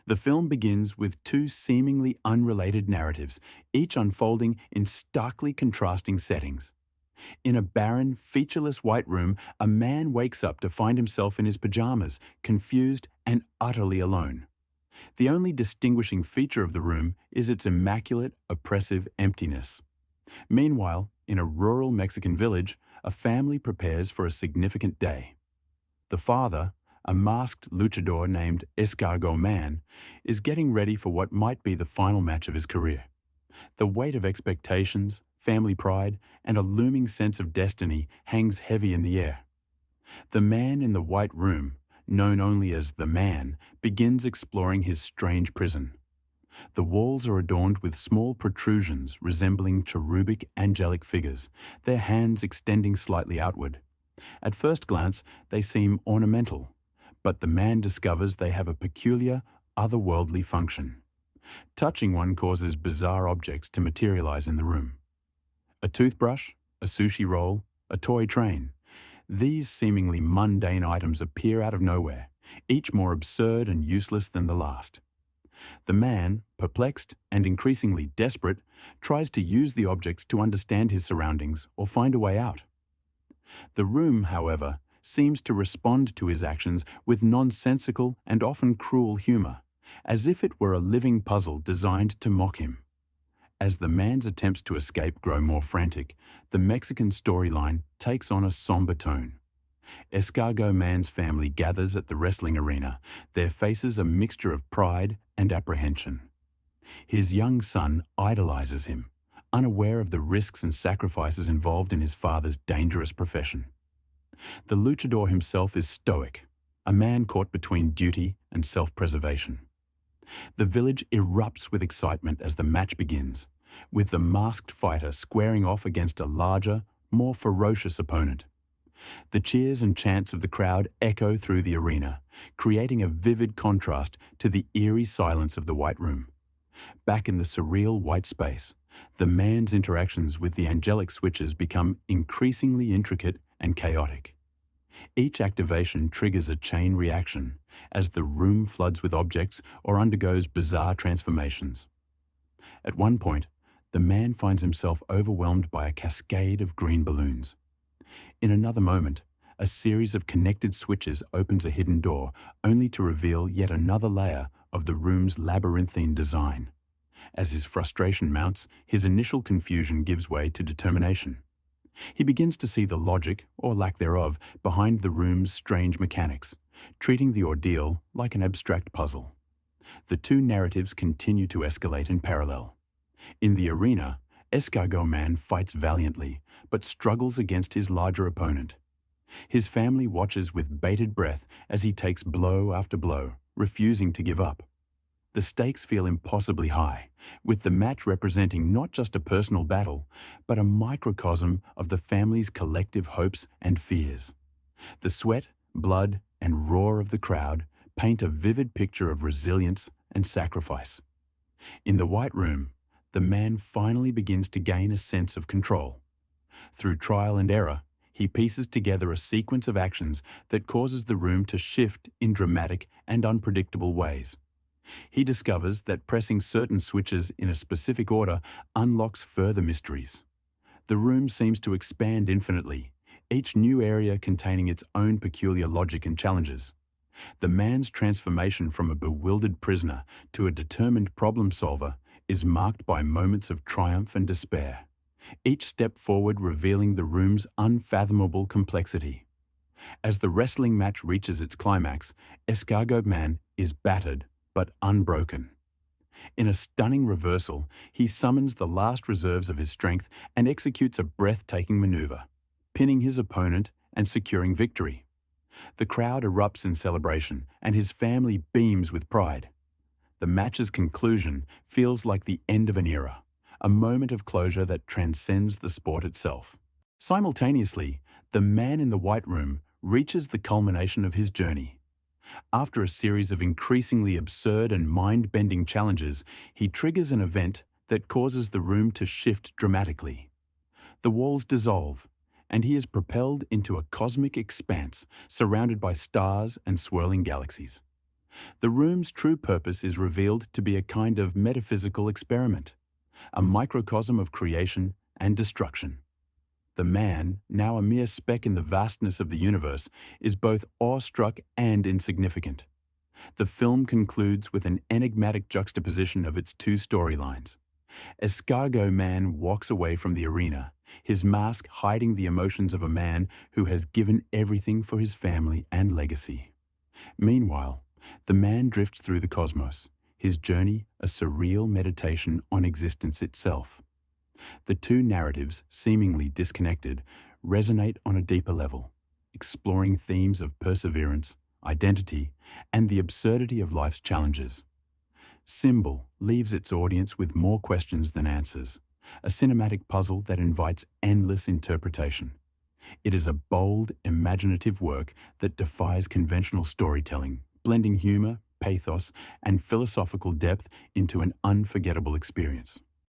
The film begins with two seemingly unrelated narratives, each unfolding in starkly contrasting settings. In a barren, featureless white room, a man wakes up to find himself in his pajamas, confused and utterly alone. The only distinguishing feature of the room is its immaculate, oppressive emptiness. Meanwhile, in a rural Mexican village, a family prepares for a significant day. The father, a masked luchador named Escargot Man, is getting ready for what might be the final match of his career. The weight of expectations, family pride, and a looming sense of destiny hangs heavy in the air. The man in the white room, known only as the Man, begins exploring his strange prison. The walls are adorned with small protrusions resembling cherubic angelic figures, their hands extending slightly outward. At first glance, they seem ornamental, but the man discovers they have a peculiar, otherworldly function. Touching one causes bizarre objects to materialize in the room. A toothbrush, a sushi roll, a toy train. These seemingly mundane items appear out of nowhere, each more absurd and useless than the last. The man, perplexed and increasingly desperate, tries to use the objects to understand his surroundings or find a way out. The room, however, seems to respond to his actions with nonsensical and often cruel humor, as if it were a living puzzle designed to mock him. As the man's attempts to escape grow more frantic, the Mexican storyline takes on a somber tone. Escargot Man's family gathers at the wrestling arena, their faces a mixture of pride and apprehension. His young son idolizes him, unaware of the risks and sacrifices involved in his father's dangerous profession. The luchador himself is stoic, a man caught between duty and self-preservation. The village erupts with excitement as the match begins, with the masked fighter squaring off against a larger, more ferocious opponent. The cheers and chants of the crowd echo through the arena, creating a vivid contrast to the eerie silence of the white room. Back in the surreal white space, the man's interactions with the angelic switches become increasingly intricate and chaotic. Each activation triggers a chain reaction as the room floods with objects or undergoes bizarre transformations. At one point, the man finds himself overwhelmed by a cascade of green balloons. In another moment, a series of connected switches opens a hidden door, only to reveal yet another layer of the room's labyrinthine design. As his frustration mounts, his initial confusion gives way to determination. He begins to see the logic, or lack thereof, behind the room's strange mechanics, treating the ordeal like an abstract puzzle. The two narratives continue to escalate in parallel. In the arena, Escargot Man fights valiantly, but struggles against his larger opponent. His family watches with bated breath as he takes blow after blow, refusing to give up. The stakes feel impossibly high, with the match representing not just a personal battle, but a microcosm of the family's collective hopes and fears. The sweat, blood, and roar of the crowd paint a vivid picture of resilience and sacrifice. In the white room, the man finally begins to gain a sense of control. Through trial and error, he pieces together a sequence of actions that causes the room to shift in dramatic and unpredictable ways. He discovers that pressing certain switches in a specific order unlocks further mysteries. The room seems to expand infinitely, each new area containing its own peculiar logic and challenges. The man's transformation from a bewildered prisoner to a determined problem solver is marked by moments of triumph and despair, each step forward revealing the room's unfathomable complexity. As the wrestling match reaches its climax, Escargot Man is battered but unbroken. In a stunning reversal, he summons the last reserves of his strength and executes a breathtaking maneuver, pinning his opponent and securing victory. The crowd erupts in celebration, and his family beams with pride. The match's conclusion feels like the end of an era, a moment of closure that transcends the sport itself. Simultaneously, the man in the white room reaches the culmination of his journey. After a series of increasingly absurd and mind-bending challenges, he triggers an event that causes the room to shift dramatically. The walls dissolve, and he is propelled into a cosmic expanse surrounded by stars and swirling galaxies. The room's true purpose is revealed to be a kind of metaphysical experiment, a microcosm of creation and destruction. The man, now a mere speck in the vastness of the universe, is both awestruck and insignificant. The film concludes with an enigmatic juxtaposition of its two storylines. Escargot Man walks away from the arena, his mask hiding the emotions of a man who has given everything for his family and legacy. Meanwhile, the man drifts through the cosmos, his journey a surreal meditation on existence itself. The two narratives, seemingly disconnected, resonate on a deeper level, exploring themes of perseverance, identity, and the absurdity of life's challenges. Symbol leaves its audience with more questions than answers, a cinematic puzzle that invites endless interpretation. It is a bold, imaginative work that defies conventional storytelling, blending humor, pathos, and philosophical depth into an unforgettable experience.